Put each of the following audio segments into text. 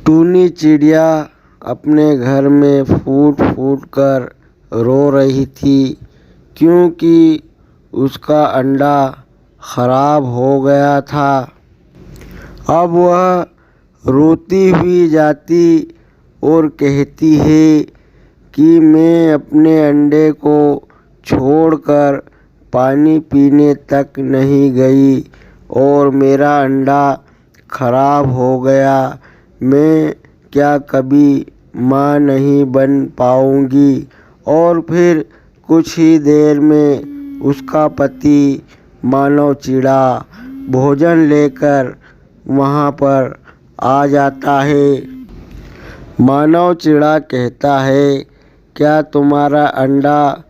टूनी चिड़िया अपने घर में फूट फूट कर रो रही थी क्योंकि उसका अंडा खराब हो गया था। अब वह रोती हुई जाती और कहती है कि मैं अपने अंडे को छोड़कर पानी पीने तक नहीं गई और मेरा अंडा खराब हो गया। मैं क्या कभी माँ नहीं बन पाऊँगी। और फिर कुछ ही देर में उसका पति मानव चिड़ा भोजन लेकर वहाँ पर आ जाता है। मानव चिड़ा कहता है, क्या तुम्हारा अंडा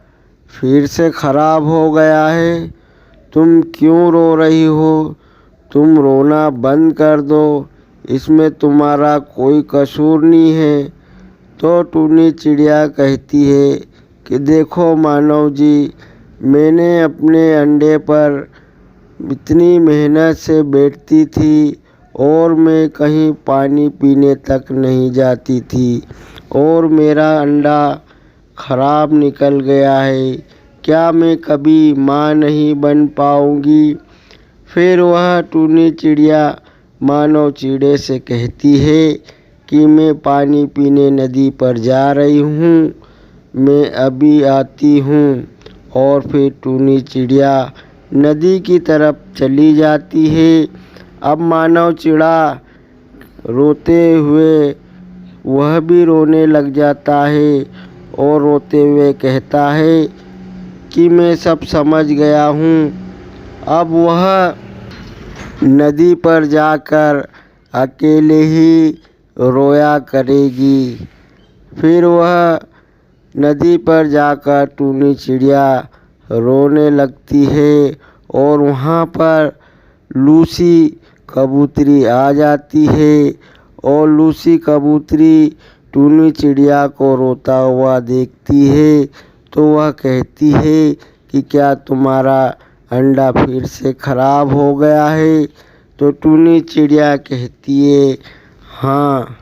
फिर से खराब हो गया है? तुम क्यों रो रही हो? तुम रोना बंद कर दो, इसमें तुम्हारा कोई कसूर नहीं है। तो टूनी चिड़िया कहती है कि देखो मानव जी, मैंने अपने अंडे पर इतनी मेहनत से बैठती थी और मैं कहीं पानी पीने तक नहीं जाती थी और मेरा अंडा खराब निकल गया है। क्या मैं कभी माँ नहीं बन पाऊँगी? फिर वह टूनी चिड़िया मानव चिड़े से कहती है कि मैं पानी पीने नदी पर जा रही हूँ, मैं अभी आती हूँ। और फिर टूनी चिड़िया नदी की तरफ चली जाती है। अब मानव चिड़ा रोते हुए वह भी रोने लग जाता है और रोते हुए कहता है कि मैं सब समझ गया हूँ। अब वह नदी पर जाकर अकेले ही रोया करेगी। फिर वह नदी पर जाकर टूनी चिड़िया रोने लगती है और वहाँ पर लूसी कबूतरी आ जाती है और लूसी कबूतरी टूनी चिड़िया को रोता हुआ देखती है तो वह कहती है कि क्या तुम्हारा अंडा फिर से खराब हो गया है? तो टूनी चिड़िया कहती है, हाँ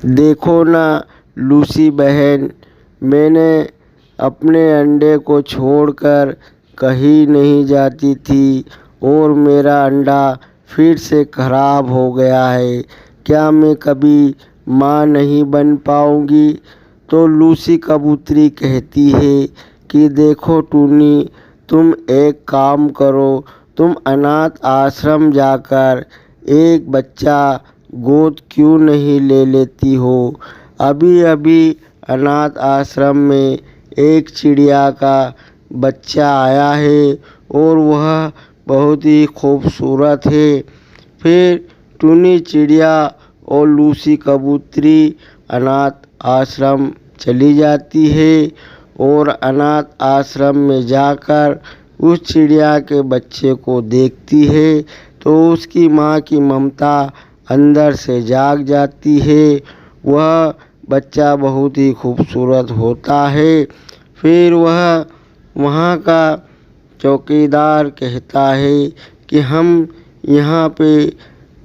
देखो ना लूसी बहन, मैंने अपने अंडे को छोड़कर कहीं नहीं जाती थी और मेरा अंडा फिर से खराब हो गया है। क्या मैं कभी माँ नहीं बन पाऊँगी? तो लूसी कबूतरी कहती है कि देखो टूनी, तुम एक काम करो, तुम अनाथ आश्रम जाकर एक बच्चा गोद क्यों नहीं ले लेती हो? अभी अभी अनाथ आश्रम में एक चिड़िया का बच्चा आया है और वह बहुत ही खूबसूरत है। फिर टूनी चिड़िया और लूसी कबूतरी अनाथ आश्रम चली जाती है और अनाथ आश्रम में जाकर उस चिड़िया के बच्चे को देखती है तो उसकी माँ की ममता अंदर से जाग जाती है। वह बच्चा बहुत ही खूबसूरत होता है। फिर वह वहाँ का चौकीदार कहता है कि हम यहाँ पे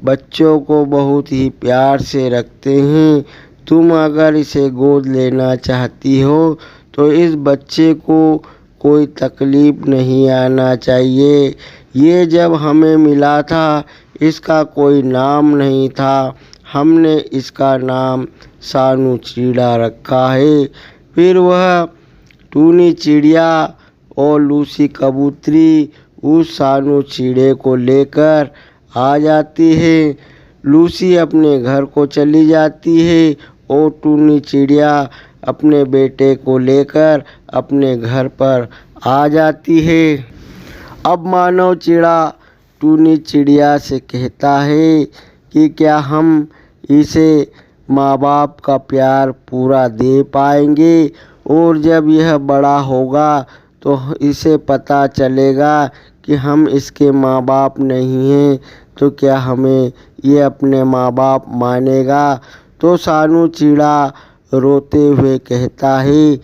बच्चों को बहुत ही प्यार से रखते हैं, तुम अगर इसे गोद लेना चाहती हो तो इस बच्चे को कोई तकलीफ़ नहीं आना चाहिए। ये जब हमें मिला था इसका कोई नाम नहीं था, हमने इसका नाम सानू चिड़ा रखा है। फिर वह टूनी चिड़िया और लूसी कबूतरी उस सानू चिड़े को लेकर आ जाती है। लूसी अपने घर को चली जाती है और टूनी चिड़िया अपने बेटे को लेकर अपने घर पर आ जाती है। अब मानव चिड़ा टूनी चिड़िया से कहता है कि क्या हम इसे माँ बाप का प्यार पूरा दे पाएंगे और जब यह बड़ा होगा तो इसे पता चलेगा कि हम इसके माँ बाप नहीं हैं तो क्या हमें ये अपने माँ बाप मानेगा? तो सानू चिड़ा रोते हुए कहता है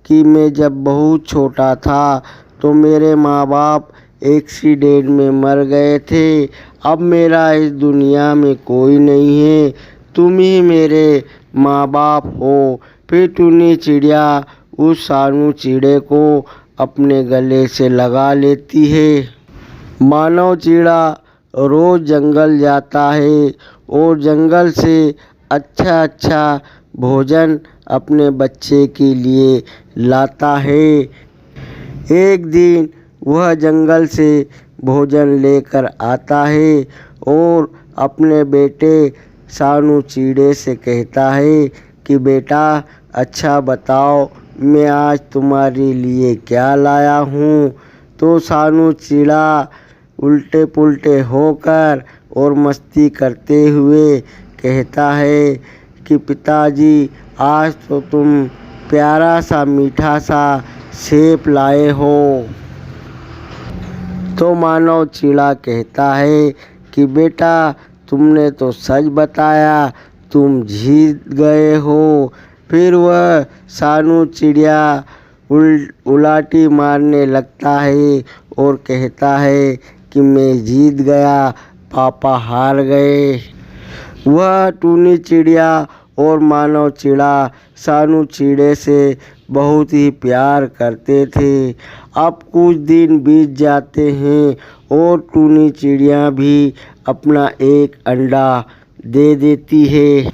कि मैं जब बहुत छोटा था तो मेरे माँ बाप एक्सीडेंट में मर गए थे, अब मेरा इस दुनिया में कोई नहीं है तुम ही मेरे माँ बाप हो। फिर टूनी चिड़िया उस सानू चिड़े को अपने गले से लगा लेती है। मानव चिड़ा रोज जंगल जाता है और जंगल से अच्छा अच्छा भोजन अपने बच्चे के लिए लाता है। एक दिन वह जंगल से भोजन लेकर आता है और अपने बेटे सानू चिड़े से कहता है कि बेटा अच्छा बताओ मैं आज तुम्हारे लिए क्या लाया हूँ। तो सानू चिड़ा उल्टे पुल्टे होकर और मस्ती करते हुए कहता है कि पिताजी आज तो तुम प्यारा सा मीठा सा सेब लाए हो। तो मानव चिड़ा कहता है कि बेटा तुमने तो सच बताया, तुम जीत गए हो। फिर वह सानू चिड़िया उलाटी मारने लगता है और कहता है कि मैं जीत गया, पापा हार गए। वह टूनी चिड़िया और मानव चिड़ा सानू चिड़े से बहुत ही प्यार करते थे। अब कुछ दिन बीत जाते हैं और टूनी चिड़िया भी अपना एक अंडा दे देती है।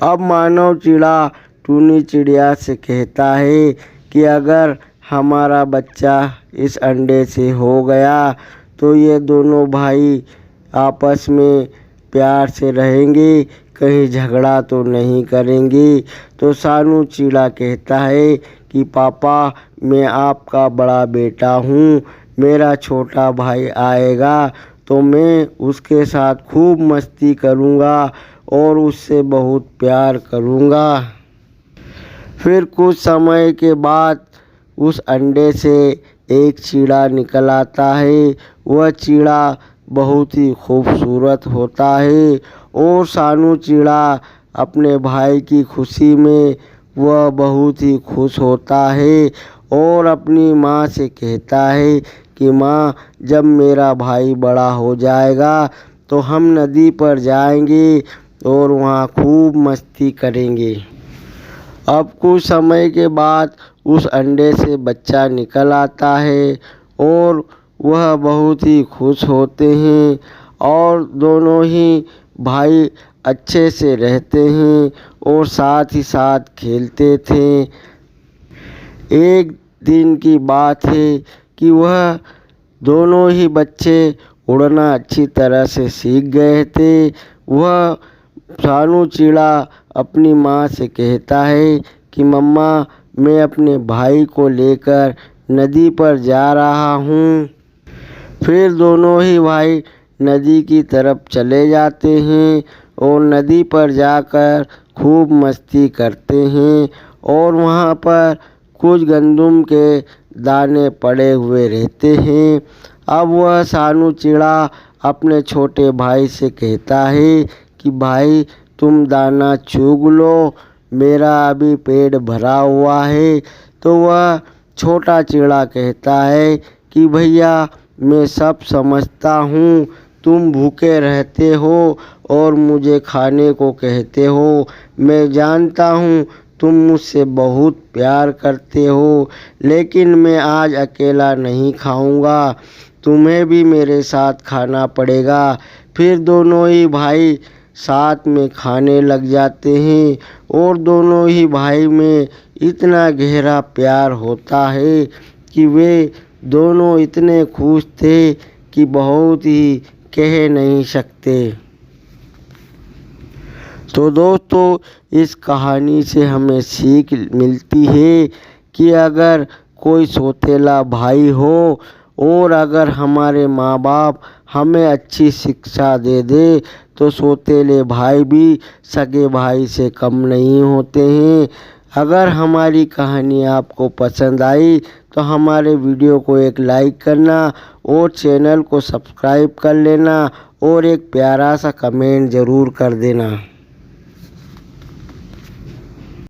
अब मानव चिड़ा टूनी चिड़िया से कहता है कि अगर हमारा बच्चा इस अंडे से हो गया तो ये दोनों भाई आपस में प्यार से रहेंगे, कहीं झगड़ा तो नहीं करेंगे। तो सानू चिड़ा कहता है कि पापा मैं आपका बड़ा बेटा हूँ, मेरा छोटा भाई आएगा तो मैं उसके साथ खूब मस्ती करूँगा और उससे बहुत प्यार करूँगा। फिर कुछ समय के बाद उस अंडे से एक चीड़ा निकल आता है। वह चीड़ा बहुत ही खूबसूरत होता है और सानू चिड़ा अपने भाई की खुशी में वह बहुत ही खुश होता है और अपनी माँ से कहता है कि माँ जब मेरा भाई बड़ा हो जाएगा तो हम नदी पर जाएंगे और वहाँ खूब मस्ती करेंगे। अब कुछ समय के बाद उस अंडे से बच्चा निकल आता है और वह बहुत ही खुश होते हैं और दोनों ही भाई अच्छे से रहते हैं और साथ ही साथ खेलते थे। एक दिन की बात है कि वह दोनों ही बच्चे उड़ना अच्छी तरह से सीख गए थे। वह सानू चिड़ा अपनी माँ से कहता है कि मम्मा मैं अपने भाई को लेकर नदी पर जा रहा हूँ। फिर दोनों ही भाई नदी की तरफ चले जाते हैं और नदी पर जाकर खूब मस्ती करते हैं और वहाँ पर कुछ गंदम के दाने पड़े हुए रहते हैं। अब वह सानू चिड़ा अपने छोटे भाई से कहता है कि भाई तुम दाना चुग लो, मेरा अभी पेट भरा हुआ है। तो वह छोटा चिड़ा कहता है कि भैया मैं सब समझता हूँ, तुम भूखे रहते हो और मुझे खाने को कहते हो, मैं जानता हूँ तुम मुझसे बहुत प्यार करते हो, लेकिन मैं आज अकेला नहीं खाऊंगा, तुम्हें भी मेरे साथ खाना पड़ेगा। फिर दोनों ही भाई साथ में खाने लग जाते हैं और दोनों ही भाई में इतना गहरा प्यार होता है कि वे दोनों इतने खुश थे कि बहुत ही कह नहीं सकते। तो दोस्तों इस कहानी से हमें सीख मिलती है कि अगर कोई सौतेला भाई हो और अगर हमारे माँ बाप हमें अच्छी शिक्षा दे दे तो सौतेले भाई भी सगे भाई से कम नहीं होते हैं। अगर हमारी कहानी आपको पसंद आई तो हमारे वीडियो को एक लाइक करना और चैनल को सब्सक्राइब कर लेना और एक प्यारा सा कमेंट ज़रूर कर देना।